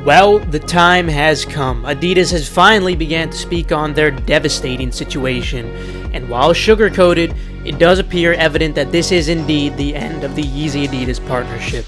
Well, the time has come. Adidas has finally began to speak on their devastating situation, and while sugar-coated, it does appear evident that this is indeed the end of the Yeezy-Adidas partnership.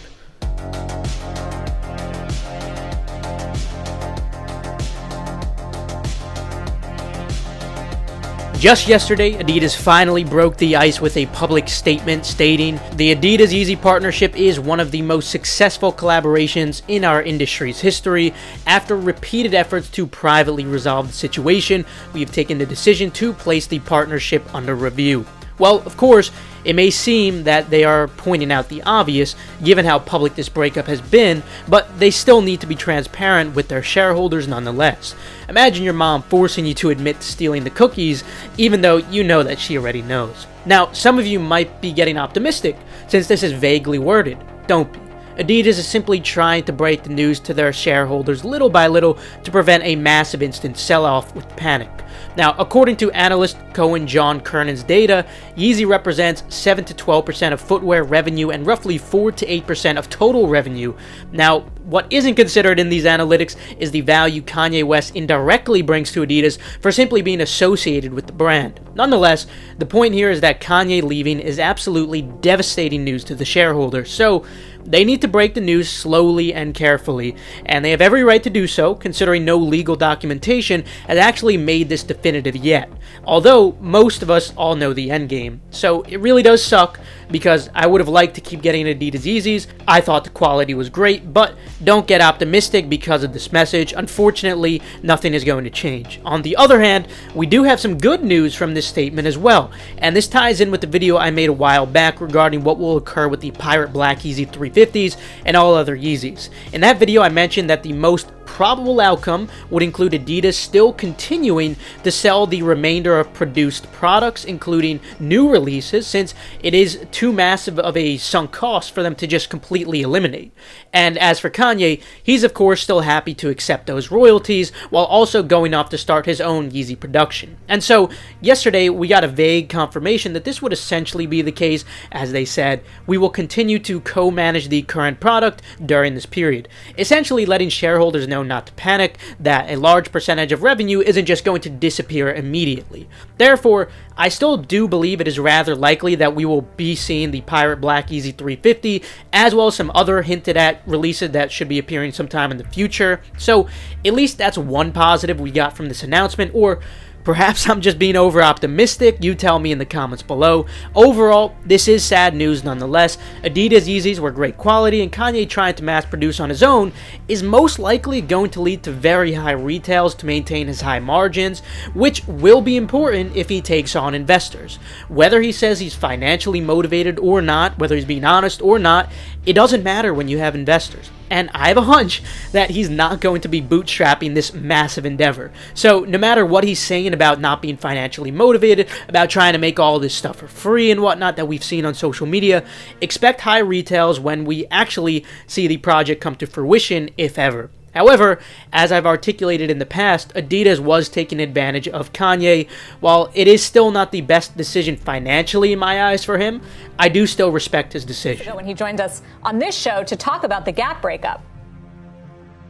Just yesterday, Adidas finally broke the ice with a public statement stating, "The Adidas-Yeezy partnership is one of the most successful collaborations in our industry's history. After repeated efforts to privately resolve the situation, we have taken the decision to place the partnership under review." Well, of course, it may seem that they are pointing out the obvious, given how public this breakup has been, but they still need to be transparent with their shareholders nonetheless. Imagine your mom forcing you to admit to stealing the cookies, even though you know that she already knows. Now, some of you might be getting optimistic, since this is vaguely worded. Don't be. Adidas is simply trying to break the news to their shareholders little by little to prevent a massive instant sell-off with panic. Now, according to analyst Cohen John Kernan's data, Yeezy represents 7 to 12% of footwear revenue and roughly 4 to 8% of total revenue. Now, what isn't considered in these analytics is the value Kanye West indirectly brings to Adidas for simply being associated with the brand. Nonetheless, the point here is that Kanye leaving is absolutely devastating news to the shareholders, so they need to break the news slowly and carefully, and they have every right to do so, considering no legal documentation has actually made this definitive yet. Although, most of us all know the endgame. So it really does suck, because I would have liked to keep getting Adidas Yeezys. I thought the quality was great, but don't get optimistic because of this message. Unfortunately, nothing is going to change. On the other hand, we do have some good news from this statement as well, and this ties in with the video I made a while back regarding what will occur with the Pirate Black Yeezy 350s and all other Yeezys. In that video, I mentioned that the most probable outcome would include Adidas still continuing to sell the remainder of produced products, including new releases, since it is too massive of a sunk cost for them to just completely eliminate. And as for Kanye, he's of course still happy to accept those royalties while also going off to start his own Yeezy production. And so yesterday we got a vague confirmation that this would essentially be the case, as they said, "We will continue to co-manage the current product during this period," essentially letting shareholders know not to panic, that a large percentage of revenue isn't just going to disappear immediately. Therefore, I still do believe it is rather likely that we will be seeing the Pirate Black Yeezy 350, as well as some other hinted at releases that should be appearing sometime in the future. So at least that's one positive we got from this announcement, or perhaps I'm just being over-optimistic. You tell me in the comments below. Overall, this is sad news nonetheless. Adidas Yeezys were great quality, and Kanye trying to mass produce on his own is most likely going to lead to very high retails to maintain his high margins, which will be important if he takes on investors. Whether he says he's financially motivated or not, whether he's being honest or not, it doesn't matter when you have investors. And I have a hunch that he's not going to be bootstrapping this massive endeavor. So no matter what he's saying about not being financially motivated, about trying to make all this stuff for free and whatnot that we've seen on social media, expect high retails when we actually see the project come to fruition, if ever. However, as I've articulated in the past, Adidas was taking advantage of Kanye. While it is still not the best decision financially in my eyes for him, I do still respect his decision. When he joined us on this show to talk about the Gap breakup.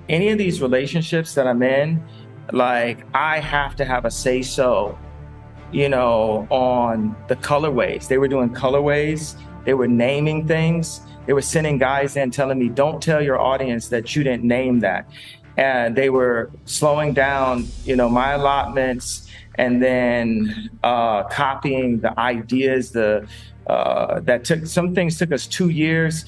Any of these relationships that I'm in, like, I have to have a say-so, on the colorways. They were doing colorways. They were naming things. They were sending guys in telling me, "Don't tell your audience that you didn't name that." And they were slowing down, my allotments, and then copying the ideas. Some things took us 2 years.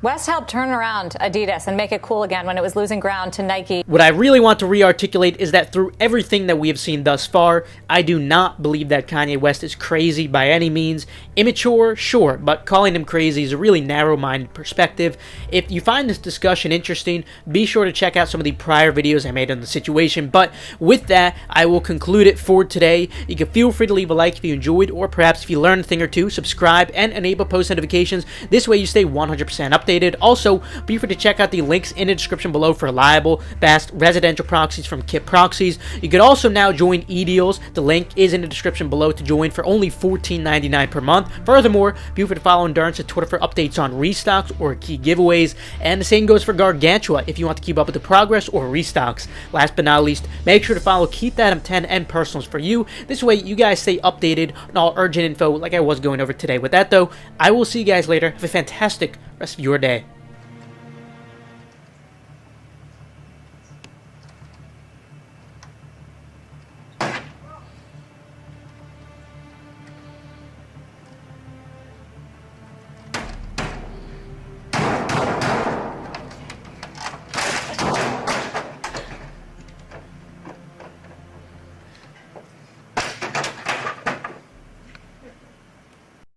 West helped turn around Adidas and make it cool again when it was losing ground to Nike. What I really want to re-articulate is that through everything that we have seen thus far, I do not believe that Kanye West is crazy by any means. Immature, sure, but calling him crazy is a really narrow-minded perspective. If you find this discussion interesting, be sure to check out some of the prior videos I made on the situation. But with that, I will conclude it for today. You can feel free to leave a like if you enjoyed, or perhaps if you learned a thing or two, subscribe and enable post notifications. This way you stay 100% updated updated. Also, be sure to check out the links in the description below for reliable, fast residential proxies from Kip Proxies. You could also now join eDeals. The link is in the description below to join for only $14.99 per month. Furthermore, be sure to follow Endurance at Twitter for updates on restocks or key giveaways. And the same goes for Gargantua if you want to keep up with the progress or restocks. Last but not least, make sure to follow Keep That M10 and Personals for you. This way, you guys stay updated on all urgent info like I was going over today. With that, though, I will see you guys later. Have a fantastic rest of your day.